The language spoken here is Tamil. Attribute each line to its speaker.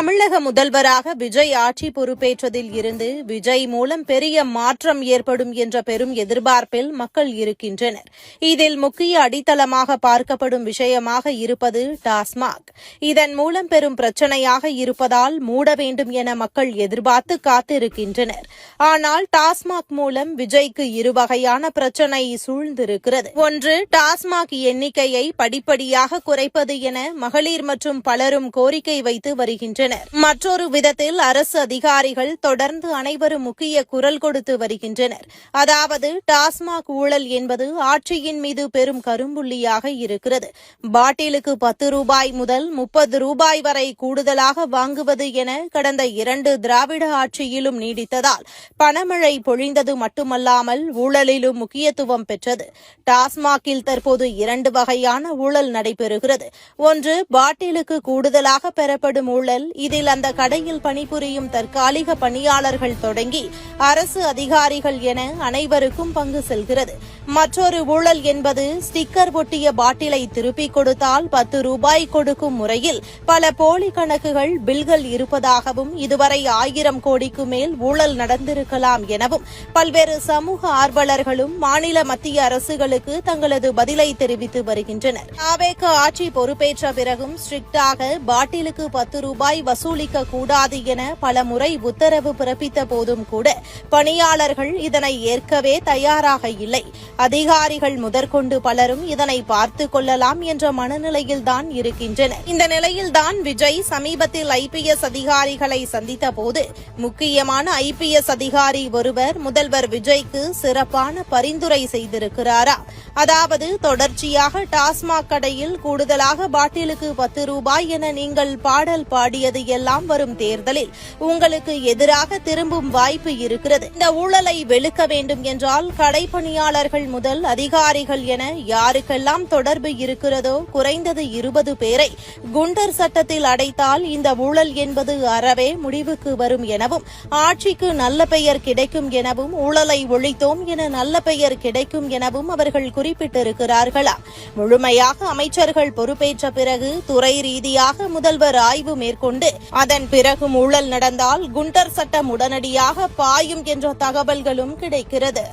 Speaker 1: தமிழக முதல்வராக விஜய் ஆட்சி பொறுப்பேற்றதில் இருந்து விஜய் மூலம் பெரிய மாற்றம் ஏற்படும் என்ற பெரும் எதிர்பார்ப்பில் மக்கள் இருக்கின்றனர். இதில் முக்கிய அடித்தளமாக பார்க்கப்படும் விஷயமாக இருப்பது டாஸ்மாக். இதன் மூலம் பெரும் பிரச்சனையாக இருப்பதால் மூட வேண்டும் என மக்கள் எதிர்பார்த்து காத்திருக்கின்றனர். ஆனால் டாஸ்மாக் மூலம் விஜய்க்கு இருவகையான பிரச்சனை சூழ்ந்திருக்கிறது. ஒன்று, டாஸ்மாக் எண்ணிக்கையை படிப்படியாக குறைப்பது என மகளிர் மற்றும் பலரும் கோரிக்கை வைத்து வருகின்றனர். மற்றொரு விதத்தில் அரசு அதிகாரிகள் தொடர்ந்து அனைவரும் முக்கிய குரல் கொடுத்து வருகின்றனர். அதாவது டாஸ்மாக் ஊழல் என்பது ஆட்சியின் மீது பெரும் கரும்புள்ளியாக இருக்கிறது. பாட்டிலுக்கு 10 ரூபாய் முதல் 30 ரூபாய் வரை கூடுதலாக வாங்குவது என கடந்த 2 திராவிட ஆட்சியிலும் நீடித்ததால் பணமழை பொழிந்தது மட்டுமல்லாமல் ஊழலிலும் முக்கியத்துவம் பெற்றது. டாஸ்மாகில் தற்போது 2 வகையான ஊழல் நடைபெறுகிறது. ஒன்று, பாட்டிலுக்கு கூடுதலாக பெறப்படும் ஊழல். இதில் அந்த கடையில் பணிபுரியும் தற்காலிக பணியாளர்கள் தொடங்கி அரசு அதிகாரிகள் என அனைவருக்கும் பங்கு செல்கிறது. மற்றொரு ஊழல் என்பது ஸ்டிக்கர் ஒட்டிய பாட்டிலை திருப்பிக் கொடுத்தால் 10 ரூபாய் கொடுக்கும் முறையில் பல போலி கணக்குகள், பில்கள் இருப்பதாகவும் இதுவரை 1000 கோடிக்கு மேல் ஊழல் நடந்திருக்கலாம் எனவும் பல்வேறு சமூக ஆர்வலர்களும் மாநில மத்திய அரசுகளுக்கு தங்களது பதிலை தெரிவித்து வருகின்றனர். தாவேக ஆட்சி பொறுப்பேற்ற பிறகும் ஸ்ட்ரிக்டாக பாட்டிலுக்கு 10 ரூபாய் வசூலிக்க கூடாது என பல முறை உத்தரவு பிறப்பித்த போதும் கூட பணியாளர்கள் இதனை ஏற்கவே தயாராக இல்லை. அதிகாரிகள் முதற்கொண்டு பலரும் இதனை பார்த்துக் கொள்ளலாம் என்ற மனநிலையில்தான் இருக்கின்றனர். இந்த நிலையில்தான் விஜய் சமீபத்தில் IPS அதிகாரிகளை சந்தித்த போது முக்கியமான IPS அதிகாரி ஒருவர் முதல்வர் விஜய்க்கு சிறப்பான பரிந்துரை செய்திருக்கிறாரா? அதாவது தொடர்ச்சியாக டாஸ்மாக் கடையில் கூடுதலாக பாட்டிலுக்கு 10 ரூபாய் என நீங்கள் பாடல் பாடியது எல்லாம் வரும் தேர்தலில் உங்களுக்கு எதிராக திரும்பும் வாய்ப்பு இருக்கிறது. இந்த ஊழலை வெளுக்க வேண்டும் என்றால் கடை பணியாளர்கள் முதல் அதிகாரிகள் என யாருக்கெல்லாம் தொடர்பு இருக்கிறதோ குறைந்தது 20 பேரை குண்டர் சட்டத்தில் அடைத்தால் இந்த ஊழல் என்பது அறவே முடிவுக்கு வரும் எனவும் ஆட்சிக்கு நல்ல பெயர் கிடைக்கும் எனவும் ஊழலை ஒழித்தோம் என நல்ல பெயர் கிடைக்கும் எனவும் அவர்கள் குறிப்பிட்டிருக்கிறார்களா? முழுமையாக அமைச்சர்கள் பொறுப்பேற்ற பிறகு துறை ரீதியாக முதல்வர் ஆய்வு மேற்கொண்டு அதன் பிறகு ஊழல் நடந்தால் குண்டர் சட்டம் உடனடியாக பாயும் என்ற தகவல்களும் கிடைக்கிறது.